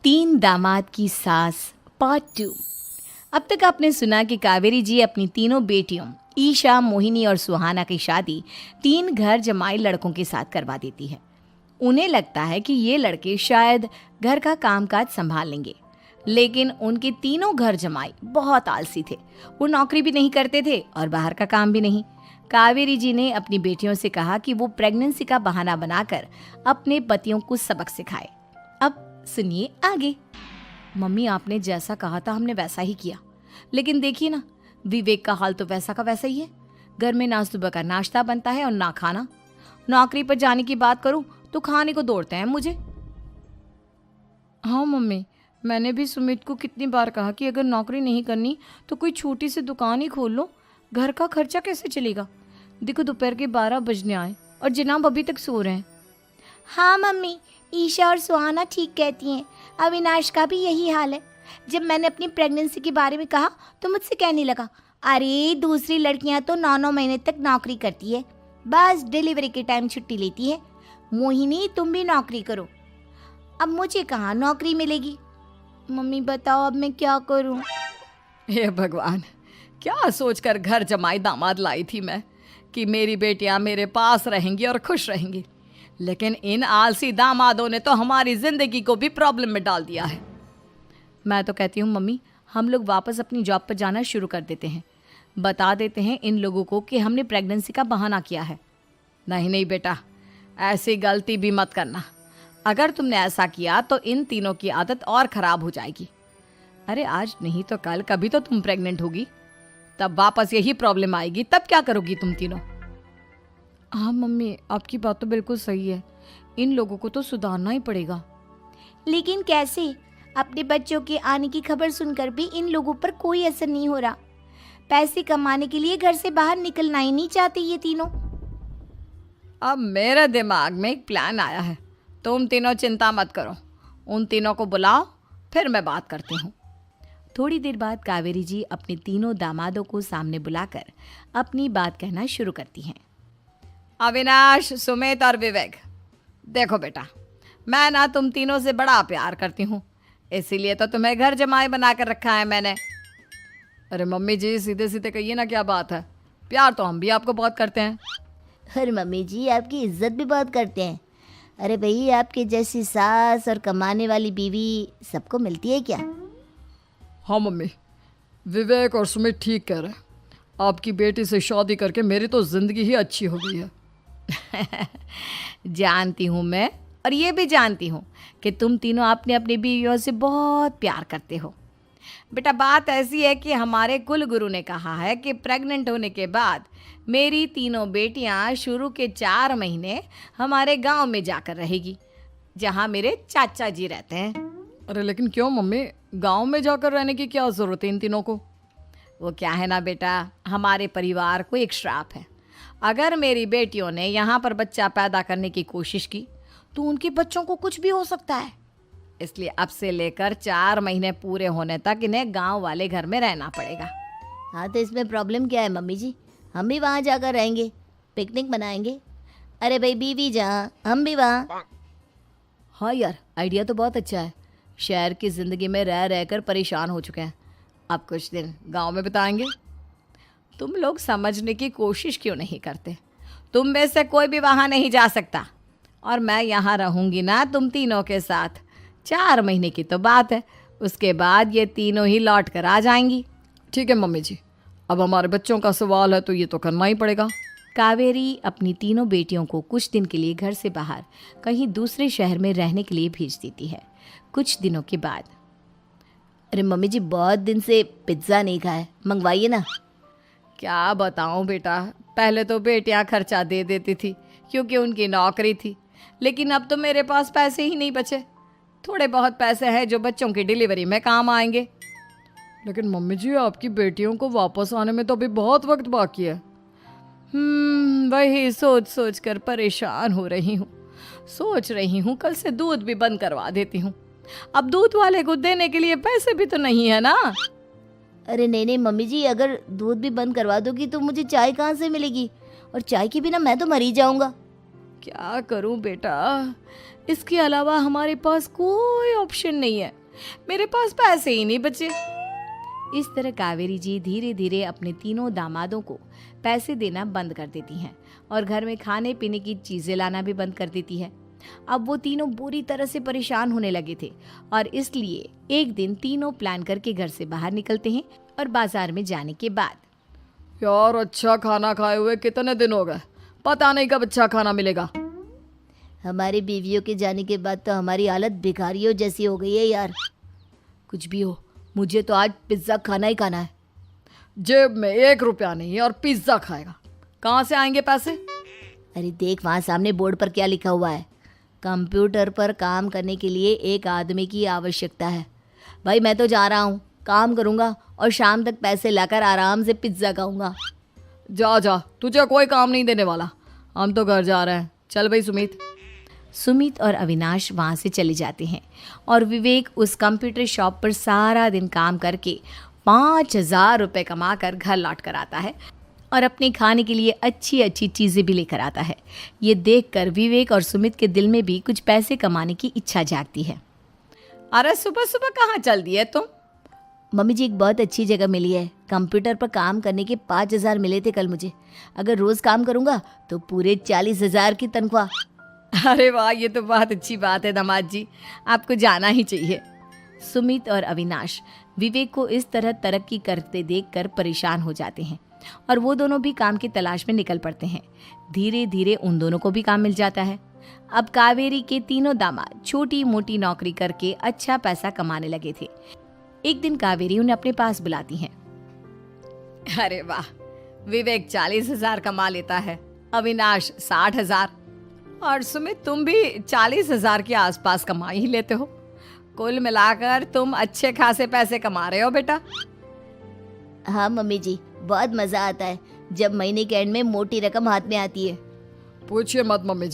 तीन दामाद की सास पार्ट 2। अब तक आपने सुना कि कावेरी जी अपनी तीनों बेटियों ईशा, मोहिनी और सुहाना की शादी तीन घर जमाई लड़कों के साथ करवा देती है। उन्हें लगता है कि ये लड़के शायद घर का कामकाज संभाल लेंगे, लेकिन उनके तीनों घर जमाई बहुत आलसी थे। वो नौकरी भी नहीं करते थे और बाहर का काम भी नहीं। कावेरी जी ने अपनी बेटियों से कहा कि वो प्रेगनेंसी का बहाना बनाकर अपने पतियों को सबक सिखाए। अब सुनिए आगे। मम्मी, आपने जैसा कहा था हमने वैसा ही किया, लेकिन देखिए ना, विवेक का हाल तो वैसा का वैसा ही है। घर में ना सुबह का नाश्ता बनता है और ना खाना। नौकरी पर जाने की बात करूं तो खाने को दौड़ते हैं मुझे। हाँ मम्मी, मैंने भी सुमित को कितनी बार कहा कि अगर नौकरी नहीं करनी तो कोई छोटी सी दुकान ही खोल लो। घर का खर्चा कैसे चलेगा? देखो दोपहर के 12 बजने आए और जनाब अभी तक सो रहे हैं। हाँ मम्मी, ईशा और सुहाना ठीक कहती हैं। अविनाश का भी यही हाल है। जब मैंने अपनी प्रेगनेंसी के बारे में कहा तो मुझसे कहने लगा, अरे दूसरी लड़कियां तो 9-9 महीने तक नौकरी करती है, बस डिलीवरी के टाइम छुट्टी लेती है। मोहिनी, तुम भी नौकरी करो। अब मुझे कहाँ नौकरी मिलेगी? मम्मी बताओ, अब मैं क्या करूँ? हे भगवान, क्या सोचकर घर जमाई दामाद लाई थी मैं कि मेरी बेटियां मेरे पास रहेंगी और खुश रहेंगी, लेकिन इन आलसी दामादों ने तो हमारी जिंदगी को भी प्रॉब्लम में डाल दिया है। मैं तो कहती हूँ मम्मी, हम लोग वापस अपनी जॉब पर जाना शुरू कर देते हैं। बता देते हैं इन लोगों को कि हमने प्रेगनेंसी का बहाना किया है। नहीं नहीं बेटा, ऐसी गलती भी मत करना। अगर तुमने ऐसा किया तो इन तीनों की आदत और ख़राब हो जाएगी। अरे आज नहीं तो कल कभी तो तुम प्रेग्नेंट होगी, तब वापस यही प्रॉब्लम आएगी। तब क्या करोगी तुम तीनों? हाँ मम्मी, आपकी बात तो बिल्कुल सही है। इन लोगों को तो सुधारना ही पड़ेगा। लेकिन कैसे? अपने बच्चों के आने की खबर सुनकर भी इन लोगों पर कोई असर नहीं हो रहा। पैसे कमाने के लिए घर से बाहर निकलना ही नहीं चाहते ये तीनों। अब मेरे दिमाग में एक प्लान आया है। तुम तीनों चिंता मत करो, उन तीनों को बुलाओ, फिर मैं बात करती हूँ। थोड़ी देर बाद कावेरी जी अपने तीनों दामादों को सामने बुलाकर अपनी बात कहना शुरू करती हैं। अविनाश, सुमित और विवेक, देखो बेटा, मैं ना तुम तीनों से बड़ा प्यार करती हूँ, इसीलिए तो तुम्हें घर जमाई बना कर रखा है मैंने। अरे मम्मी जी, सीधे सीधे कहिए ना, क्या बात है? प्यार तो हम भी आपको बहुत करते हैं। अरे मम्मी जी, आपकी इज्जत भी बहुत करते हैं। अरे भाई, आपके जैसी सास और कमाने वाली बीवी सबको मिलती है क्या? हाँ मम्मी, विवेक और सुमित ठीक कह रहे हैं। आपकी बेटी से शादी करके मेरी तो ज़िंदगी ही अच्छी हो गई है। जानती हूँ मैं, और ये भी जानती हूँ कि तुम तीनों अपने अपनी बीवियों से बहुत प्यार करते हो। बेटा, बात ऐसी है कि हमारे कुल गुरु ने कहा है कि प्रेग्नेंट होने के बाद मेरी तीनों बेटियां शुरू के 4 महीने हमारे गांव में जाकर रहेगी, जहां मेरे चाचा जी रहते हैं। अरे लेकिन क्यों मम्मी, गांव में जाकर रहने की क्या ज़रूरत है इन तीनों को? वो क्या है ना बेटा, हमारे परिवार को एक श्राप है। अगर मेरी बेटियों ने यहाँ पर बच्चा पैदा करने की कोशिश की तो उनके बच्चों को कुछ भी हो सकता है। इसलिए अब से लेकर 4 महीने पूरे होने तक इन्हें गांव वाले घर में रहना पड़ेगा। हाँ, तो इसमें प्रॉब्लम क्या है मम्मी जी? हम भी वहाँ जाकर रहेंगे, पिकनिक मनाएंगे। अरे भाई, बीवी जहाँ हम भी वहाँ। हाँ यार, आइडिया तो बहुत अच्छा है। शहर की ज़िंदगी में रह रहकर परेशान हो चुके हैं, अब कुछ दिन गांव में बिताएंगे। तुम लोग समझने की कोशिश क्यों नहीं करते? तुम में से कोई भी वहाँ नहीं जा सकता, और मैं यहाँ रहूँगी ना तुम तीनों के साथ। 4 महीने की तो बात है, उसके बाद ये तीनों ही लौट कर आ जाएंगी। ठीक है मम्मी जी, अब हमारे बच्चों का सवाल है तो ये तो करना ही पड़ेगा। कावेरी अपनी तीनों बेटियों को कुछ दिन के लिए घर से बाहर कहीं दूसरे शहर में रहने के लिए भेज देती है। कुछ दिनों के बाद, अरे मम्मी जी, बहुत दिन से पिज्ज़ा नहीं खाया, मंगवाइए ना। क्या बताऊं बेटा, पहले तो बेटियां खर्चा दे देती थी क्योंकि उनकी नौकरी थी, लेकिन अब तो मेरे पास पैसे ही नहीं बचे। थोड़े बहुत पैसे हैं जो बच्चों की डिलीवरी में काम आएंगे। लेकिन मम्मी जी, आपकी बेटियों को वापस आने में तो अभी बहुत वक्त बाकी है। वही सोच सोच कर परेशान हो रही हूँ। सोच रही हूँ कल से दूध भी बंद करवा देती हूँ। अब दूध वाले को देने के लिए पैसे भी तो नहीं है ना। अरे नहीं नहीं मम्मी जी, अगर दूध भी बंद करवा दोगी तो मुझे चाय कहाँ से मिलेगी? और चाय के बिना मैं तो मर ही जाऊँगा। क्या करूं बेटा, इसके अलावा हमारे पास कोई ऑप्शन नहीं है, मेरे पास पैसे ही नहीं बचे। इस तरह कावेरी जी धीरे धीरे अपने तीनों दामादों को पैसे देना बंद कर देती हैं और घर में खाने पीने की चीजें लाना भी बंद कर देती है। अब वो तीनों बुरी तरह से परेशान होने लगे थे और इसलिए एक दिन तीनों प्लान करके घर से बाहर निकलते हैं और बाजार में जाने के बाद यार अच्छा खाना खाए हुए कितने दिन हो गए, पता नहीं कब अच्छा खाना मिलेगा। हमारी बीवियों के जाने के बाद तो हमारी हालत भिखारियों जैसी हो गई है यार। कुछ भी हो, मुझे तो आज पिज्ज़ा खाना ही खाना है। जेब में 1 रुपया नहीं और पिज्ज़ा खाएगा, कहाँ से आएंगे पैसे? अरे देख वहाँ सामने बोर्ड पर क्या लिखा हुआ है, कंप्यूटर पर काम करने के लिए एक आदमी की आवश्यकता है। भाई मैं तो जा रहा हूँ, काम करूँगा और शाम तक पैसे लाकर आराम से पिज्ज़ा खाऊंगा। जा जा, तुझे कोई काम नहीं देने वाला, हम तो घर जा रहे हैं। चल भाई सुमित। सुमित और अविनाश वहाँ से चले जाते हैं और विवेक उस कंप्यूटर शॉप पर सारा दिन काम करके 5,000 रुपये कमा कर घर लौट कर आता है और अपने खाने के लिए अच्छी अच्छी चीज़ें भी लेकर आता है। ये देखकर विवेक और सुमित के दिल में भी कुछ पैसे कमाने की इच्छा जागती है। अरे सुबह सुबह कहाँ चल दी है तुम? मम्मी जी एक बहुत अच्छी जगह मिली है, कंप्यूटर पर काम करने के 5,000 मिले थे कल मुझे। अगर रोज़ काम करूँगा तो पूरे 40,000 की तनख्वाह। अरे वाह, ये तो बहुत अच्छी बात है दामाद जी, आपको जाना ही चाहिए। सुमित और अविनाश विवेक को इस तरह तरक्की करते देखकर परेशान हो जाते हैं और वो दोनों भी काम की तलाश में निकल पड़ते हैं। धीरे धीरे उन दोनों को भी काम मिल जाता है। अब कावेरी के तीनों दामाद छोटी मोटी नौकरी करके अच्छा पैसा कमाने लगे थे। एक दिन कावेरी उन्हें अपने पास बुलाती है। अरे वाह, विवेक 40,000 कमा लेता है, अविनाश 60,000 और सुमित तुम भी 40,000 के आसपास कमा ही लेते हो। कुल मिलाकर तुम अच्छे खासे पैसे कमा रहे हो बेटा। हाँ मम्मी जी, बहुत मज़ा आता है जब महीने के एंड में मोटी रकम हाथ में आती है। पूछिए मत मम्मी जी,